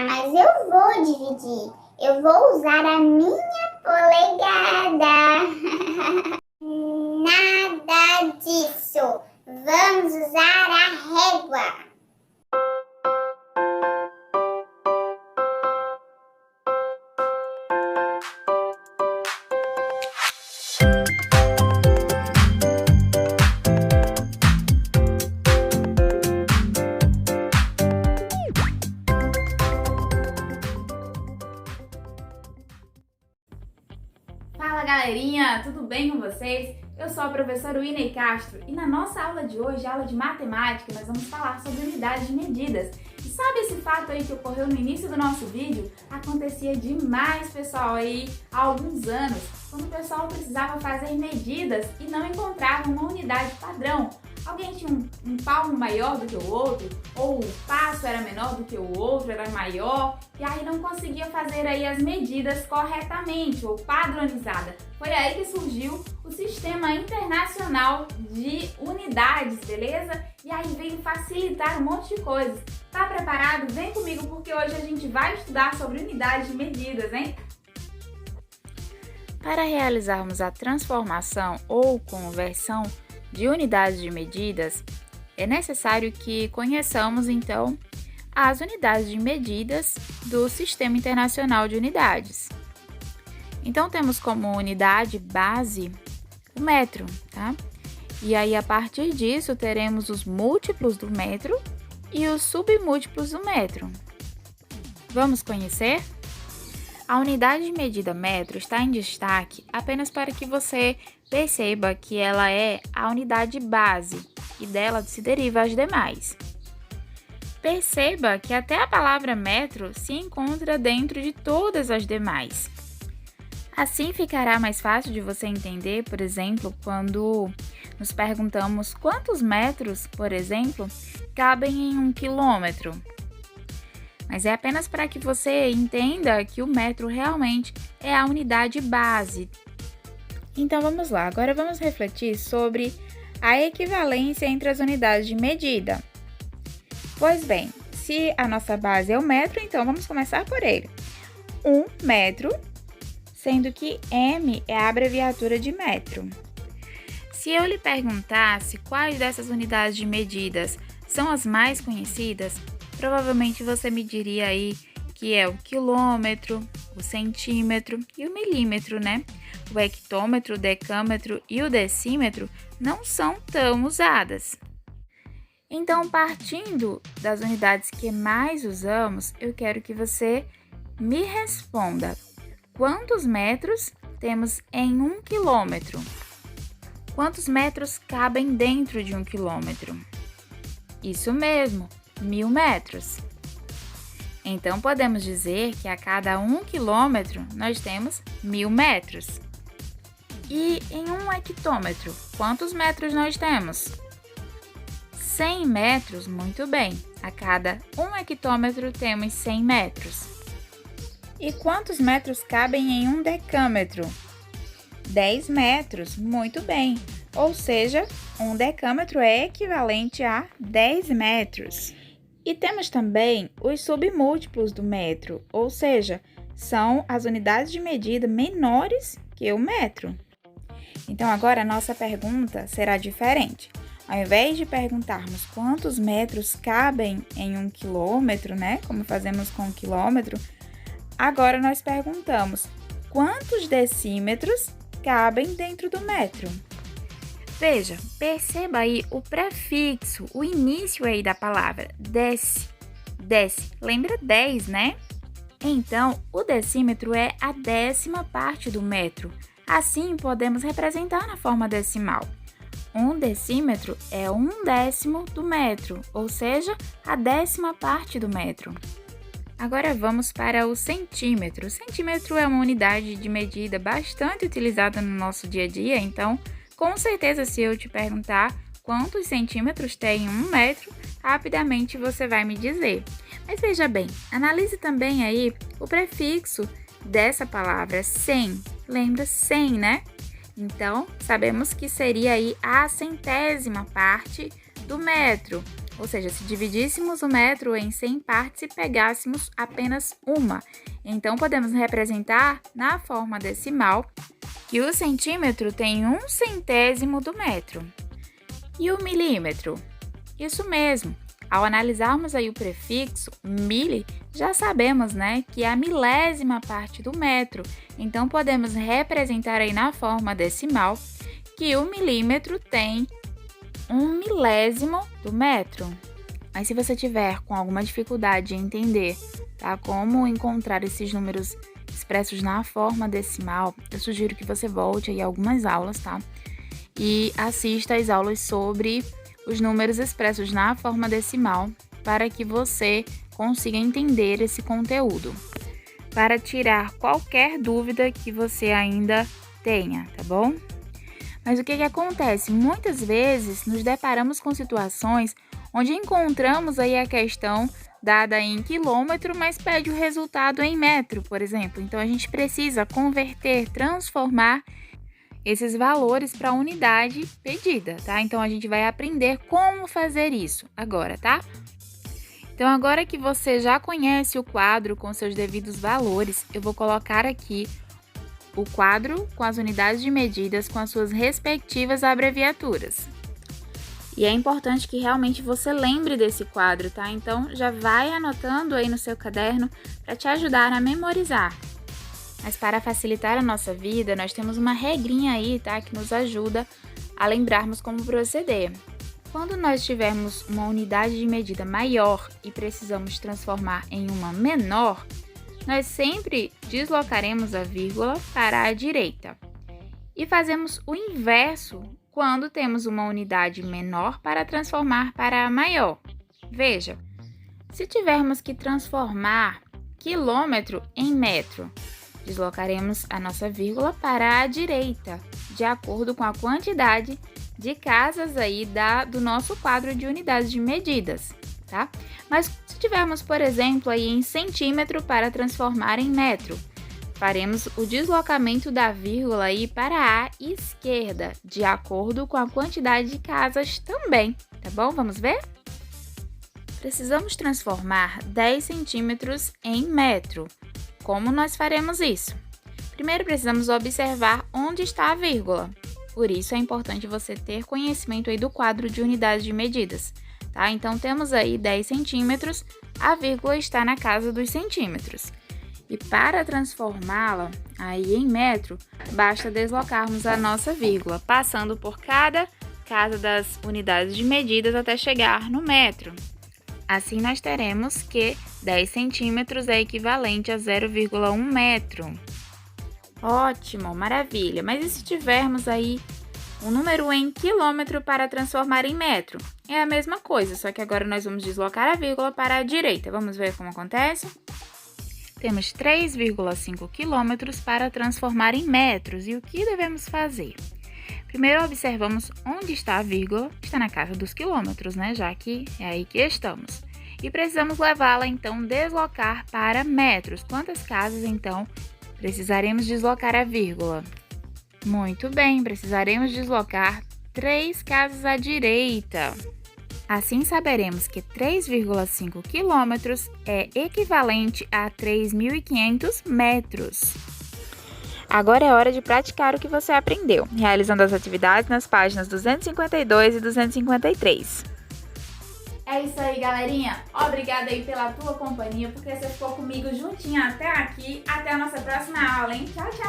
mas eu vou dividir. Eu vou usar a minha polegada. Nada disso. Vamos usar a régua. Fala galerinha, tudo bem com vocês? Eu sou a professora Winnie Castro e na nossa aula de hoje, aula de matemática, nós vamos falar sobre unidades de medidas. E sabe esse fato aí que ocorreu no início do nosso vídeo? Acontecia demais, pessoal, aí há alguns anos, quando o pessoal precisava fazer medidas e não encontrava uma unidade padrão. Alguém tinha um palmo maior do que o outro, ou o passo era menor do que o outro, era maior, e aí não conseguia fazer aí as medidas corretamente ou padronizada. Foi aí que surgiu o Sistema Internacional de Unidades, beleza? E aí veio facilitar um monte de coisas. Tá preparado? Vem comigo porque hoje a gente vai estudar sobre unidades de medidas, hein? Para realizarmos a transformação ou conversão de unidades de medidas, é necessário que conheçamos, então, as unidades de medidas do Sistema Internacional de Unidades. Então, temos como unidade base o metro, tá? E aí, a partir disso, teremos os múltiplos do metro e os submúltiplos do metro. Vamos conhecer? A unidade de medida metro está em destaque apenas para que você perceba que ela é a unidade base e dela se deriva as demais. Perceba que até a palavra metro se encontra dentro de todas as demais. Assim ficará mais fácil de você entender, por exemplo, quando nos perguntamos quantos metros, por exemplo, cabem em 1 quilômetro. Mas é apenas para que você entenda que o metro realmente é a unidade base. Então vamos lá, agora vamos refletir sobre a equivalência entre as unidades de medida. Pois bem, se a nossa base é o metro, então vamos começar por ele. 1 metro, sendo que M é a abreviatura de metro. Se eu lhe perguntasse quais dessas unidades de medidas são as mais conhecidas, provavelmente você me diria aí que é o quilômetro, o centímetro e o milímetro, né? O hectômetro, o decâmetro e o decímetro não são tão usadas. Então, partindo das unidades que mais usamos, eu quero que você me responda: quantos metros temos em 1 quilômetro? Quantos metros cabem dentro de 1 quilômetro? Isso mesmo, 1000 metros. Então, podemos dizer que a cada 1 quilômetro nós temos 1000 metros. E em 1 hectômetro, quantos metros nós temos? 100 metros, muito bem. A cada 1 hectômetro temos 100 metros. E quantos metros cabem em 1 decâmetro? 10 metros, muito bem. Ou seja, 1 decâmetro é equivalente a 10 metros. E temos também os submúltiplos do metro, ou seja, são as unidades de medida menores que o metro. Então, agora a nossa pergunta será diferente. Ao invés de perguntarmos quantos metros cabem em 1 quilômetro, né, como fazemos com o quilômetro, agora nós perguntamos quantos decímetros cabem dentro do metro. Veja, perceba aí o prefixo, o início aí da palavra, dec. Lembra 10, né? Então, o decímetro é a 10ª parte do metro. Assim, podemos representar na forma decimal. 1 decímetro é 1/10 do metro, ou seja, a 10ª parte do metro. Agora vamos para o centímetro. O centímetro é uma unidade de medida bastante utilizada no nosso dia a dia, então, com certeza, se eu te perguntar quantos centímetros tem 1 metro, rapidamente você vai me dizer. Mas veja bem, analise também aí o prefixo dessa palavra 100. Lembra 100, né? Então, sabemos que seria aí a 100ª parte do metro. Ou seja, se dividíssemos o metro em 100 partes e pegássemos apenas uma. Então, podemos representar na forma decimal que o centímetro tem 1/100º do metro. E o milímetro? Isso mesmo. Ao analisarmos aí o prefixo mili, já sabemos, né, que é a milésima parte do metro. Então, podemos representar aí na forma decimal que o milímetro tem 1/1000 do metro. Mas se você tiver com alguma dificuldade em entender, tá, como encontrar esses números expressos na forma decimal, eu sugiro que você volte aí a algumas aulas, tá? E assista às aulas sobre os números expressos na forma decimal para que você consiga entender esse conteúdo, para tirar qualquer dúvida que você ainda tenha, tá bom? Mas o que acontece? Muitas vezes nos deparamos com situações onde encontramos aí a questão dada em quilômetro, mas pede o resultado em metro, por exemplo. Então, a gente precisa converter, transformar esses valores para a unidade pedida, tá? Então, a gente vai aprender como fazer isso agora, tá? Então, agora que você já conhece o quadro com seus devidos valores, eu vou colocar aqui o quadro com as unidades de medidas com as suas respectivas abreviaturas. E é importante que realmente você lembre desse quadro, tá? Então, já vai anotando aí no seu caderno para te ajudar a memorizar. Mas para facilitar a nossa vida, nós temos uma regrinha aí, tá? Que nos ajuda a lembrarmos como proceder. Quando nós tivermos uma unidade de medida maior e precisamos transformar em uma menor, nós sempre deslocaremos a vírgula para a direita. E fazemos o inverso quando temos uma unidade menor para transformar para a maior. Veja, se tivermos que transformar quilômetro em metro, deslocaremos a nossa vírgula para a direita, de acordo com a quantidade de casas aí do nosso quadro de unidades de medidas, tá? Mas se tivermos, por exemplo, aí em centímetro para transformar em metro, faremos o deslocamento da vírgula aí para a esquerda, de acordo com a quantidade de casas também, tá bom? Vamos ver? Precisamos transformar 10 centímetros em metro. Como nós faremos isso? Primeiro, precisamos observar onde está a vírgula. Por isso, é importante você ter conhecimento aí do quadro de unidades de medidas, tá? Então, temos aí 10 centímetros, a vírgula está na casa dos centímetros. E para transformá-la aí em metro, basta deslocarmos a nossa vírgula, passando por cada casa das unidades de medidas até chegar no metro. Assim, nós teremos que 10 centímetros é equivalente a 0,1 metro. Ótimo, maravilha! Mas e se tivermos aí um número em quilômetro para transformar em metro? É a mesma coisa, só que agora nós vamos deslocar a vírgula para a direita. Vamos ver como acontece? Temos 3,5 quilômetros para transformar em metros. E o que devemos fazer? Primeiro, observamos onde está a vírgula. Está na casa dos quilômetros, né? Já que é aí que estamos. E precisamos levá-la, então, deslocar para metros. Quantas casas, então, precisaremos deslocar a vírgula? Muito bem, precisaremos deslocar 3 casas à direita. Assim, saberemos que 3,5 quilômetros é equivalente a 3.500 metros. Agora é hora de praticar o que você aprendeu, realizando as atividades nas páginas 252 e 253. É isso aí, galerinha. Obrigada aí pela tua companhia, porque você ficou comigo juntinha até aqui. Até a nossa próxima aula, hein? Tchau, tchau!